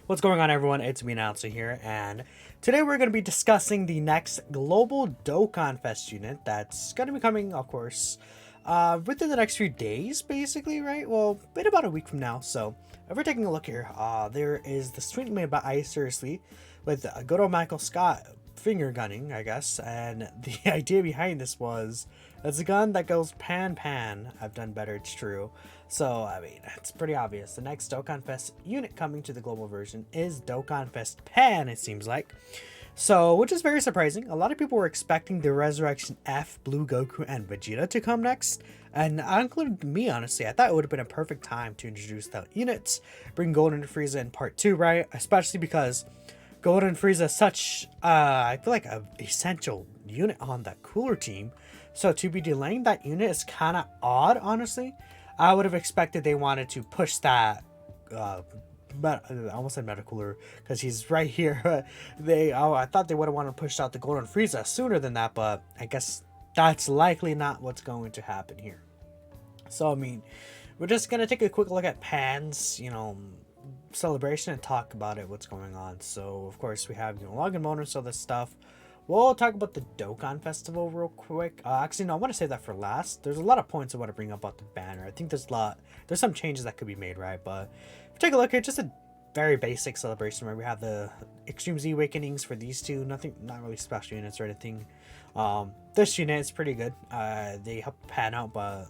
What's going on, everyone? It's me, Announcer here, and today we're going to be discussing the next global Dokkanfest unit that's going to be coming, of course, within the next few days, basically, right? Well, in about a week from now. So, if we're taking a look here, there is the street made by Ice Seriously with good old Michael Scott finger gunning, I guess, and the idea behind this was it's a gun that goes pan pan. I've done better, it's true. So, I mean, it's pretty obvious. The next Dokkanfest unit coming to the global version is Dokkanfest Pan, it seems like. So, which is very surprising. A lot of people were expecting the Resurrection F, Blue Goku, and Vegeta to come next. And I included me, honestly. I thought it would have been a perfect time to introduce the units, bring Golden Frieza in part 2, right? Especially because Golden Frieza is such, I feel like, an essential unit on that cooler team. So to be delaying that unit is kind of odd, honestly. I would have expected they wanted to push that, I almost said Metacooler, because he's right here. I thought they would have wanted to push out the Golden Frieza sooner than that, but I guess that's likely not what's going to happen here. So, I mean, we're just going to take a quick look at Pan's, celebration and talk about it, what's going on. So, of course, we have, login bonus, all this stuff. We'll talk about the Dokkan Festival real quick. Actually, no, I want to save that for last. There's a lot of points I want to bring up about the banner. I think there's some changes that could be made, right? But if you take a look here, just a very basic celebration where we have the Extreme Z Awakenings for these two. Not really special units or anything. This unit is pretty good. They help pan out, but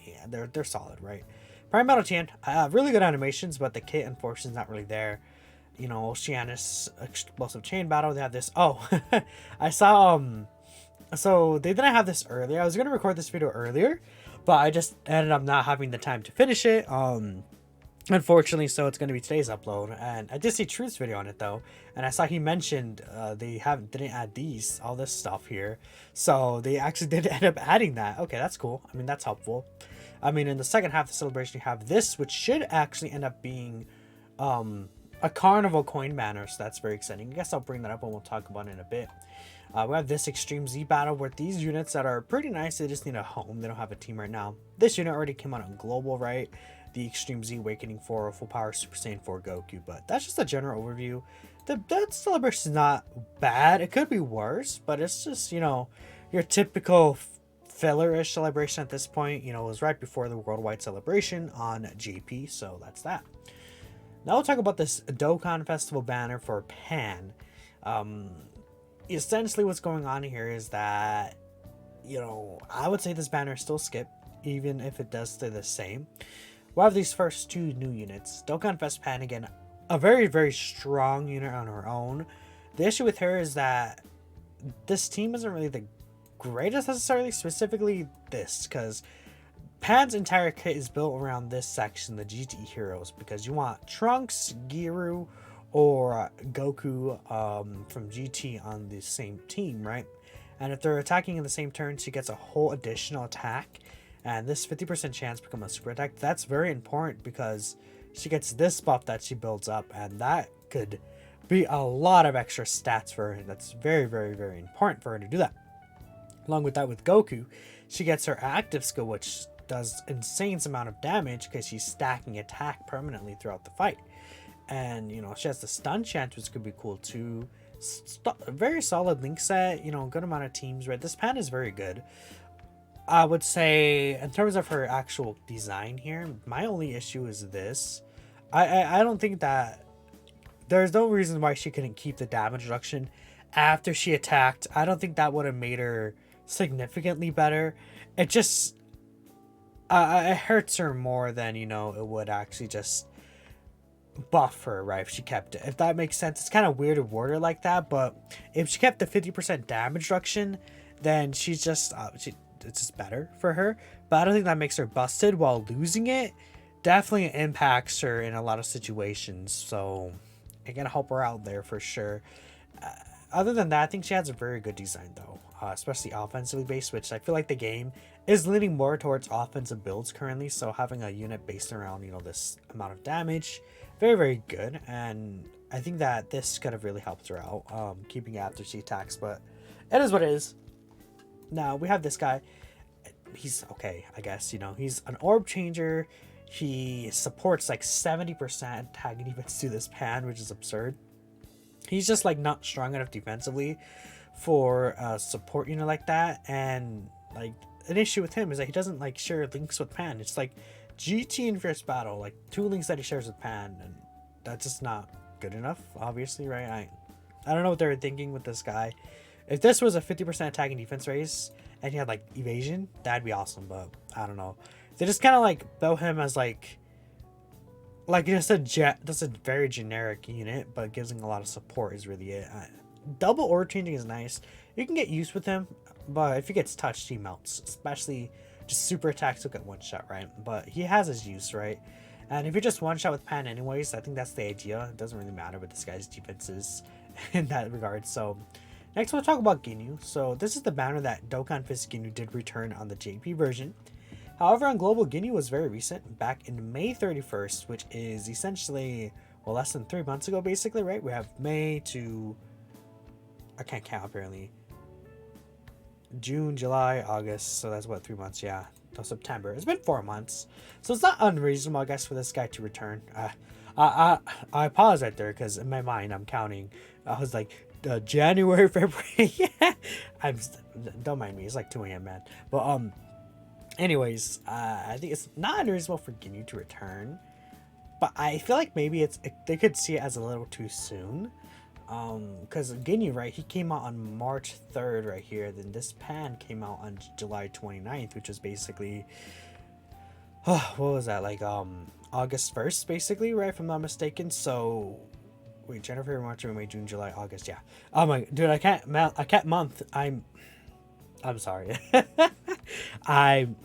yeah, they're solid, right? Prime Metal Tien, really good animations, but the kit unfortunately is not really there. Oceanus Explosive Chain Battle, they have this. Oh, I saw, so they didn't have this earlier. I was going to record this video earlier, but I just ended up not having the time to finish it. Unfortunately, so it's going to be today's upload. And I did see Truth's video on it, though. And I saw he mentioned they didn't add all this stuff here. So they actually did end up adding that. Okay, that's cool. I mean, that's helpful. I mean, in the second half of the celebration, you have this, which should actually end up being, a carnival coin banner, so that's very exciting. I guess I'll bring that up when we'll talk about it in a bit. We have this Extreme Z battle where these units that are pretty nice, they just need a home. They don't have a team right now. This unit already came out on global, right? The Extreme Z Awakening 4 Full Power Super Saiyan 4 Goku, but that's just a general overview. That celebration is not bad. It could be worse, but it's just, your typical filler-ish celebration at this point. It was right before the worldwide celebration on JP, so that's that. Now we'll talk about this Dokkan Festival banner for Pan. Essentially what's going on here is that, I would say this banner is still skipped, even if it does stay the same. We'll have these first two new units. Dokkan Fest Pan, again, a very, very strong unit on her own. The issue with her is that this team isn't really the greatest necessarily, specifically this, because Pan's entire kit is built around this section, the GT heroes, because you want Trunks, Giru, or Goku from GT on the same team, right? And if they're attacking in the same turn, she gets a whole additional attack, and this 50% chance become a super attack. That's very important because she gets this buff that she builds up, and that could be a lot of extra stats for her. That's very, very, very important for her to do that. Along with that, with Goku, she gets her active skill, which does insane amount of damage because she's stacking attack permanently throughout the fight. And she has the stun chance, which could be cool too. Very solid link set, good amount of teams, right? This pan is very good. I would say in terms of her actual design here, my only issue is this. I don't think that there's no reason why she couldn't keep the damage reduction after she attacked. I don't think that would have made her significantly better. It just it hurts her more than it would actually just buff her, right? If she kept it, if that makes sense. It's kind of weird to word her like that, but if she kept the 50% damage reduction, then she's just it's just better for her. But I don't think that makes her busted while losing it. Definitely impacts her in a lot of situations, so it can help her out there for sure. Other than that, I think she has a very good design though, especially offensively based, which I feel like the game is leaning more towards offensive builds currently. So having a unit based around, this amount of damage, very, very good. And I think that this could have really helped her out, keeping it after she attacks, but it is what it is. Now we have this guy. He's okay, I guess, he's an orb changer. He supports like 70% attack defense to this pan, which is absurd. He's just like not strong enough defensively for a support unit like that, and like an issue with him is that he doesn't like share links with Pan. It's like GT in first battle, like 2 links that he shares with Pan, and that's just not good enough, obviously, right? I don't know what they were thinking with this guy. If this was a 50% attack and defense race and he had like evasion, that'd be awesome, but I don't know. They just kind of like built him as like just that's a very generic unit, but gives him a lot of support is really it. Double order changing is nice. You can get used with him, but if he gets touched, he melts. Especially just super attacks look at one shot, right? But he has his use, right? And if you're just one shot with Pan anyways, I think that's the idea. It doesn't really matter what this guy's defense is in that regard. So next we'll talk about Ginyu. So this is the banner that Dokkanfest Ginyu did return on the JP version. However, on global, Ginyu was very recent, back in May 31st, which is essentially, well, less than 3 months ago, basically, right? We have May to, I can't count apparently, June, July, August, so that's what, 3 months, yeah, till September. It's been 4 months, so it's not unreasonable, I guess, for this guy to return. I pause right there, because in my mind, I'm counting, I was like, January, February, don't mind me, it's like 2 a.m., man, but, anyways, I think it's not unreasonable for Ginyu to return, but I feel like maybe they could see it as a little too soon. Because Ginyu, right, he came out on March 3rd right here, then this pan came out on July 29th, which was basically, what was that, like, August 1st, basically, right, if I'm not mistaken. So, wait, January, February, March, April, May, June, July, August, yeah. Oh my, dude, I can't month, I'm sorry.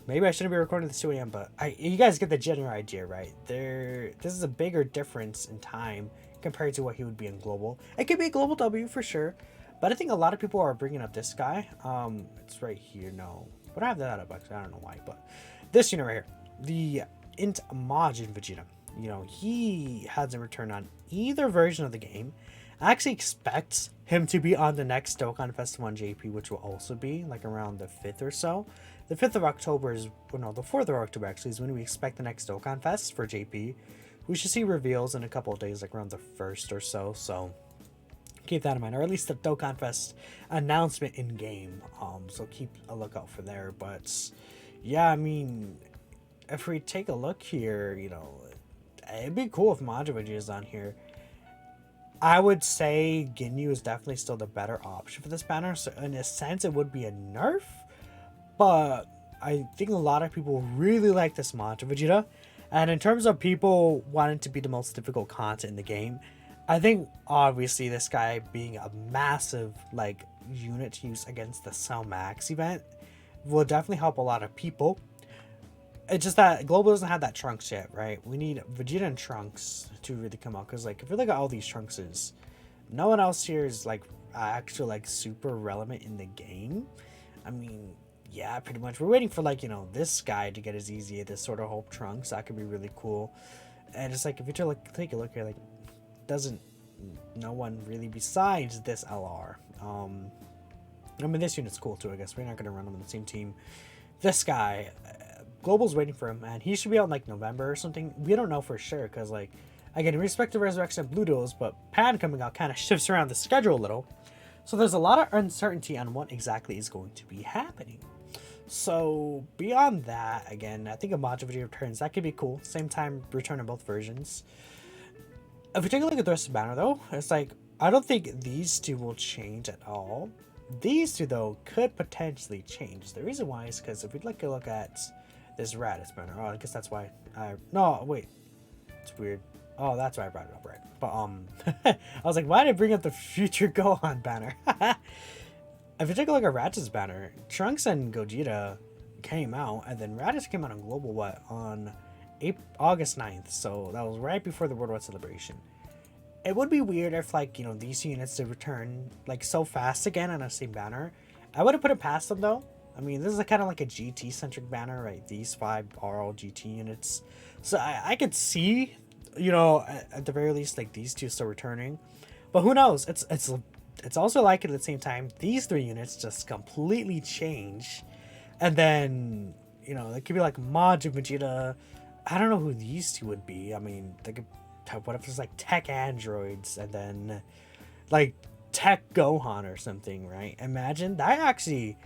Maybe I shouldn't be recording this 2 a.m., but you guys get the general idea, right? This is a bigger difference in time compared to what he would be in global. It could be a global W for sure, but I think a lot of people are bringing up this guy. It's right here. No, but I have that up actually. I don't know why, but this unit right here, the Int Majin Vegeta. You know, he hasn't returned on either version of the game. I actually expect him to be on the next Dokkanfest 1 JP, which will also be like around the 5th or so. The 5th of October is, well, no, the 4th of October actually is when we expect the next Dokkanfest for JP. We should see reveals in a couple of days, like around the 1st or so. So keep that in mind, or at least the Dokkanfest announcement in game. So keep a lookout for there. But yeah, I mean, if we take a look here, you know, it'd be cool if Majin is on here. I would say Ginyu is definitely still the better option for this banner. So in a sense, it would be a nerf, but I think a lot of people really like this Majin Vegeta. And in terms of people wanting to be the most difficult content in the game, I think obviously this guy being a massive like unit to use against the Cell Max event will definitely help a lot of people. It's just that Global doesn't have that Trunks yet, right? We need Vegeta and Trunks to really come out, because like if you look at all these Trunkses, no one else here is like actually like super relevant in the game. I mean, yeah, pretty much. We're waiting for like, you know, this guy to get his easy, this sort of Hope Trunks. That could be really cool. And it's like if you take a look here, like doesn't no one really besides this LR. I mean, this unit's cool too, I guess. We're not gonna run them on the same team. This guy, Global's waiting for him, and he should be out in like November or something. We don't know for sure, because like, again, respect to Resurrection and Blue Duels, but Pan coming out kind of shifts around the schedule a little. So there's a lot of uncertainty on what exactly is going to be happening. So beyond that, again, I think a Majin Vegeta returns. That could be cool. Same time, return in both versions. If we take a look at the rest of the banner, though, it's like, I don't think these two will change at all. These two, though, could potentially change. The reason why is because if we look at this Raditz banner, oh, I guess that's why no, wait, it's weird. Oh, that's why I brought it up, right? But I was like, why did I bring up the Future Gohan banner? If you take a look at Raditz's banner, Trunks and Gogeta came out, and then Raditz came out on Global on August 9th, so that was right before the Worldwide Celebration. It would be weird if, like, you know, these units to return like so fast again on the same banner. I would have put it past them though. I mean, this is kind of like a GT centric banner, right? These 5 are all GT units, so I could see, you know, at the very least, like these two still returning. But who knows? It's also like at the same time these 3 units just completely change, and then, you know, it could be like Majin Vegeta I don't know who these two would be. I mean, they could. What if it's like tech androids and then like tech Gohan or something, right? Imagine that actually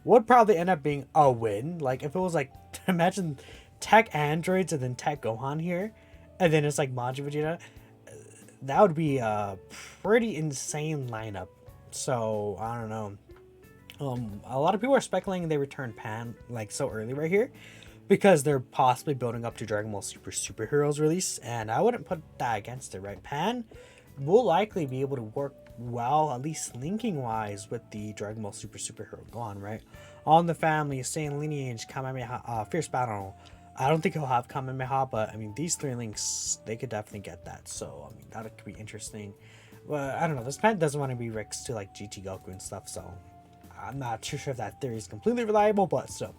would probably end up being a win. Like if it was like imagine tech androids and then tech Gohan here, and then it's like Majin Vegeta. That would be a pretty insane lineup. So I don't know. A lot of people are speculating they return Pan like so early right here because they're possibly building up to Dragon Ball Super Superheroes release, and I wouldn't put that against it, right? Pan will likely be able to work well, at least linking wise, with the Dragon Ball Super Superhero Gohan, right? On the family, same lineage, Kamehameha, Fierce Battle. I don't think he'll have Kamehameha, but I mean, these three links, they could definitely get that. So, I mean, that could be interesting. Well, I don't know. This Pan doesn't want to be Rick's to like GT Goku and stuff, so I'm not too sure if that theory is completely reliable, but so.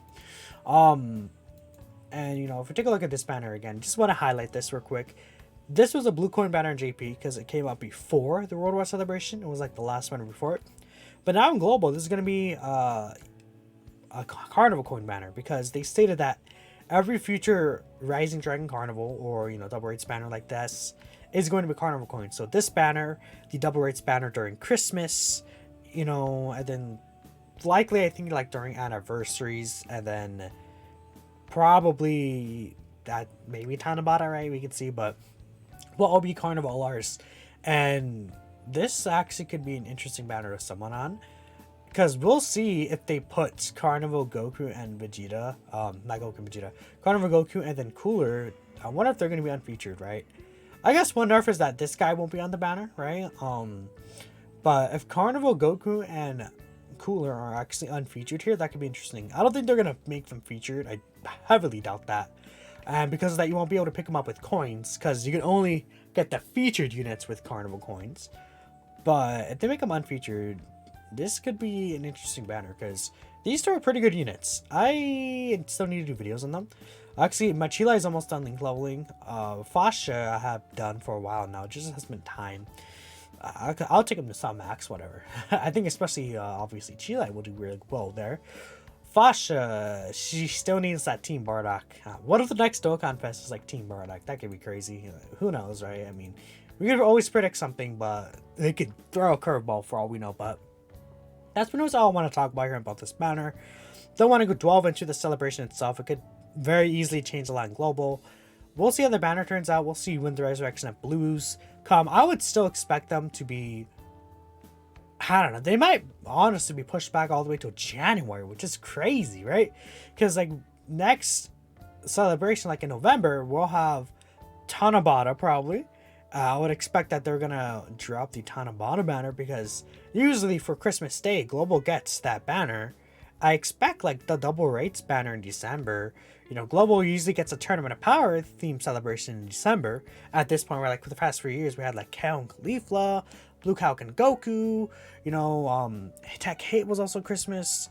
And you know, if we take a look at this banner again, just want to highlight this real quick. This was a blue coin banner in JP because it came out before the World War celebration. It was like the last banner before it. But now in global, this is going to be a carnival coin banner because they stated that every future Rising Dragon Carnival or, you know, double rates banner like this is going to be carnival coin. So this banner, the double rates banner during Christmas, you know, and then likely I think like during anniversaries, and then probably that maybe Tanabata, right? We can see, but will all be Carnival LRs. And this actually could be an interesting banner to someone on, because we'll see if they put Carnival Goku and Vegeta, not Goku and Vegeta, Carnival Goku and then Cooler. I wonder if they're going to be unfeatured, right? I guess one nerf is that this guy won't be on the banner, right? But if Carnival Goku and Cooler are actually unfeatured here, that could be interesting. I don't think they're going to make them featured. I heavily doubt that. And because of that, you won't be able to pick them up with coins, because you can only get the featured units with Carnival coins. But if they make them unfeatured, this could be an interesting banner, because these two are pretty good units. I still need to do videos on them. Actually, my Chila is almost done link leveling. Fasha I have done for a while now. It just hasn't been time. I'll take him to some max, whatever. I think especially, obviously, Chile will do really well there. Fasha, she still needs that Team Bardock. What if the next Dokkanfest is like Team Bardock? That could be crazy. Who knows, right? I mean, we could always predict something, but they could throw a curveball for all we know. But that's pretty much all I want to talk about here about this banner. Don't want to go delve into the celebration itself. It could very easily change a lot in global. We'll see how the banner turns out. We'll see when the Resurrection of Blues come. I would still expect them to be, I don't know, they might honestly be pushed back all the way till January, which is crazy, right? Because like next celebration, like in November, we'll have Tanabata probably. I would expect that they're gonna drop the Tanabata banner, because usually for Christmas Day, Global gets that banner. I expect like the double rates banner in December. You know, Global usually gets a Tournament of Power theme celebration in December. At this point, we're like, for the past 3 years, we had like Kao and Caulifla, Blue Kalk and Goku. You know, Tech Hate was also Christmas.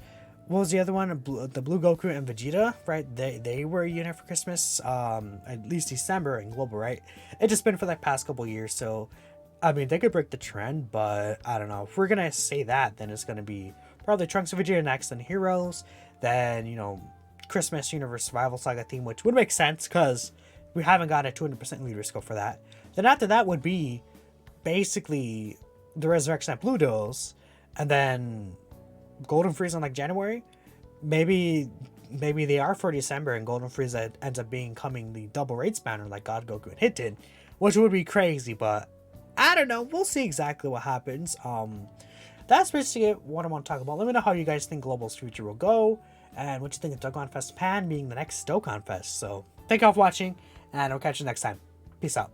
What was the other one? The Blue Goku and Vegeta, right? They were a unit for Christmas. At least December in Global, right? It's just been for like past couple years. So, I mean, they could break the trend, but I don't know. If we're gonna say that, then it's gonna be probably Trunks of Vegeta next, then Heroes, then, you know, Christmas Universe Survival Saga theme, which would make sense because we haven't got a 200% leader scope for that. Then after that would be basically the Resurrection at Blue Duels, and then Golden Frieza in like January. Maybe they are for December, and Golden Frieza ends up becoming the double rates banner like God Goku and Hit did, which would be crazy, but I don't know. We'll see exactly what happens. That's basically what I want to talk about. Let me know how you guys think Global's future will go, and what you think of Dokkanfest Pan being the next Dokkanfest. So, thank you all for watching, and I'll catch you next time. Peace out.